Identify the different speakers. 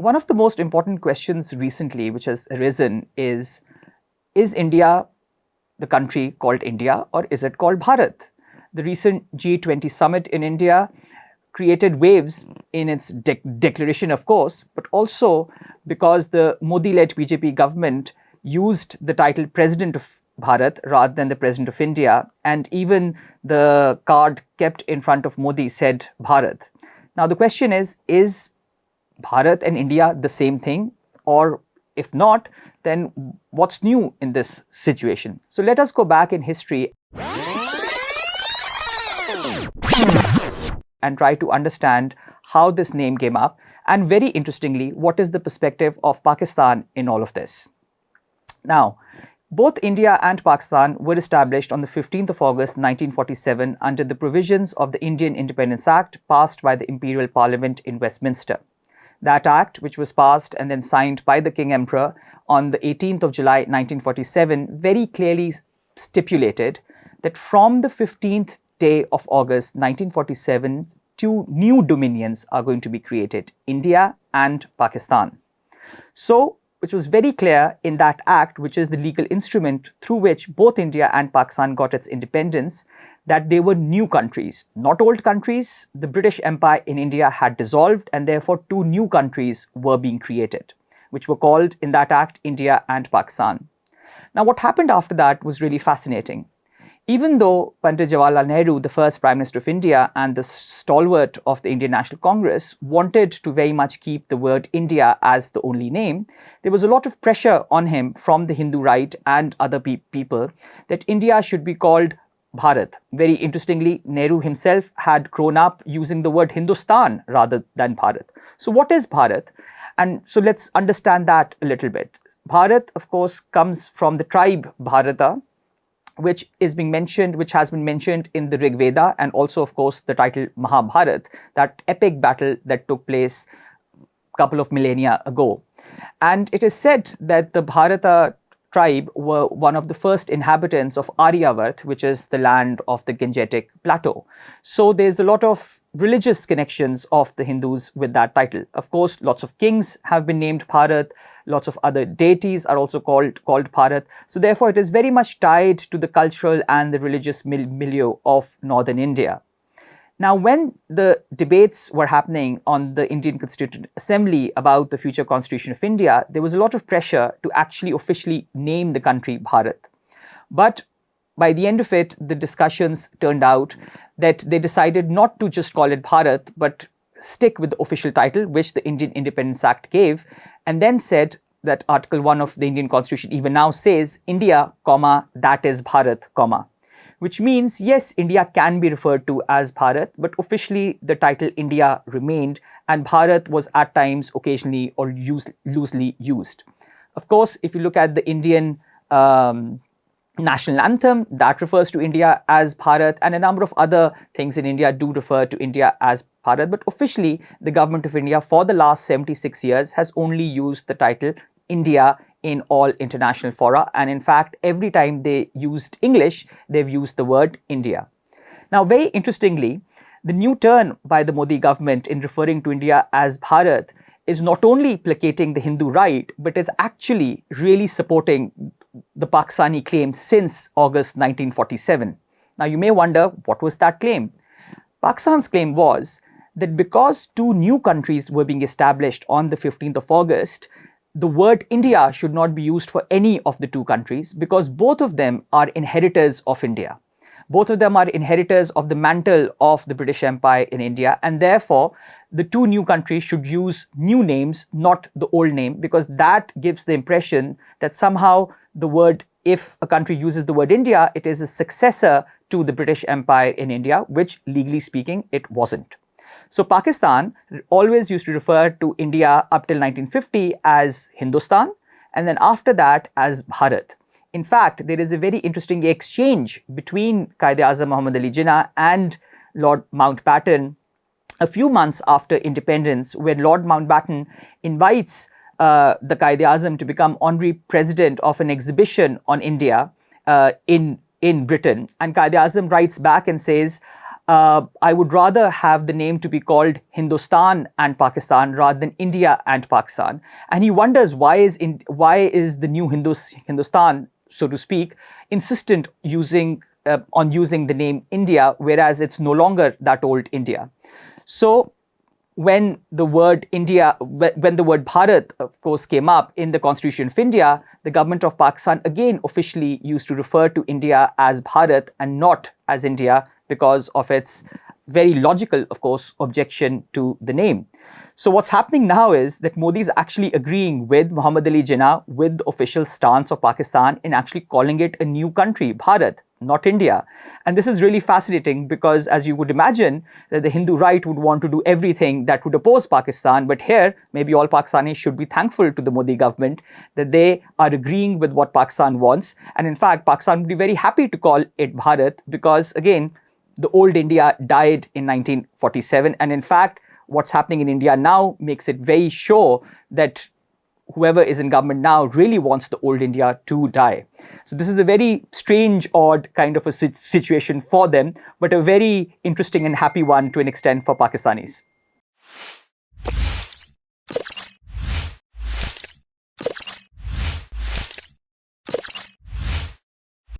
Speaker 1: one of the most important questions recently which has arisen is India the country called India, or is it called Bharat? The recent G20 summit in India created waves in its declaration, of course, but also because the Modi-led BJP government used the title President of Bharat rather than the President of India, and even the card kept in front of Modi said Bharat. Now the question is Bharat and India the same thing, or if not, then what's new in this situation? So let us go back in history and try to understand how this name came up, and very interestingly, what is the perspective of Pakistan in all of this. Now, both India and Pakistan were established on the 15th of August 1947 under the provisions of the Indian Independence Act passed by the Imperial Parliament in Westminster. That act, which was passed and then signed by the King Emperor on the 18th of July 1947, very clearly stipulated that from the 15th day of August 1947, two new dominions are going to be created, India and Pakistan. So, which was very clear in that act, which is the legal instrument through which both India and Pakistan got its independence, that they were new countries, not old countries. The British Empire in India had dissolved, and therefore two new countries were being created, which were called in that act India and Pakistan. Now, what happened after that was really fascinating. Even though Pandit Jawaharlal Nehru, the first Prime Minister of India and the stalwart of the Indian National Congress, wanted to very much keep the word India as the only name, there was a lot of pressure on him from the Hindu right and other people that India should be called Bharat. Very interestingly, Nehru himself had grown up using the word Hindustan rather than Bharat. So what is Bharat? And so let's understand that a little bit. Bharat, of course, comes from the tribe Bharata, which has been mentioned in the Rig Veda, and also, of course, the title Mahabharat, that epic battle that took place a couple of millennia ago. And it is said that the Bharata tribe were one of the first inhabitants of Aryavart, which is the land of the Gangetic Plateau. So there's a lot of religious connections of the Hindus with that title. Of course, lots of kings have been named Bharat, lots of other deities are also called Bharat. So therefore, it is very much tied to the cultural and the religious milieu of northern India. Now, when the debates were happening on the Indian Constituent Assembly about the future constitution of India, there was a lot of pressure to actually officially name the country Bharat. But by the end of it, the discussions turned out that they decided not to just call it Bharat, but stick with the official title, which the Indian Independence Act gave, and then said that Article 1 of the Indian Constitution even now says India, comma, that is Bharat, comma. Which means, yes, India can be referred to as Bharat, but officially the title India remained, and Bharat was at times occasionally or loosely used. Of course, if you look at the Indian national anthem, that refers to India as Bharat, and a number of other things in India do refer to India as Bharat, but officially the government of India for the last 76 years has only used the title India in all international fora, and in fact, every time they used English, they've used the word India. Now, very interestingly, the new turn by the Modi government in referring to India as Bharat is not only placating the Hindu right, but is actually really supporting the Pakistani claim since August 1947. Now, you may wonder, what was that claim? Pakistan's claim was that because two new countries were being established on the 15th of August, the word India should not be used for any of the two countries because both of them are inheritors of India. Both of them are inheritors of the mantle of the British Empire in India, and therefore the two new countries should use new names, not the old name, because that gives the impression that somehow the word, if a country uses the word India, it is a successor to the British Empire in India, which legally speaking it wasn't. So Pakistan always used to refer to India up till 1950 as Hindustan, and then after that as Bharat. In fact, there is a very interesting exchange between Quaid-e-Azam Muhammad Ali Jinnah and Lord Mountbatten a few months after independence, where Lord Mountbatten invites the Quaid-e-Azam to become honorary president of an exhibition on India in Britain. And Quaid-e-Azam writes back and says, I would rather have the name to be called Hindustan and Pakistan rather than India and Pakistan. And he wonders why is the new Hindustan, so to speak, insistent on using the name India, whereas it's no longer that old India. So when the word Bharat, of course, came up in the Constitution of India, the government of Pakistan again officially used to refer to India as Bharat and not as India because of its very logical, of course, objection to the name. So what's happening now is that Modi is actually agreeing with Muhammad Ali Jinnah, with the official stance of Pakistan, in actually calling it a new country, Bharat, not India. And this is really fascinating because, as you would imagine, that the Hindu right would want to do everything that would oppose Pakistan. But here, maybe all Pakistanis should be thankful to the Modi government that they are agreeing with what Pakistan wants. And in fact, Pakistan would be very happy to call it Bharat because, again, the old India died in 1947. And in fact, what's happening in India now makes it very sure that whoever is in government now really wants the old India to die. So this is a very strange, odd kind of a situation for them, but a very interesting and happy one to an extent for Pakistanis.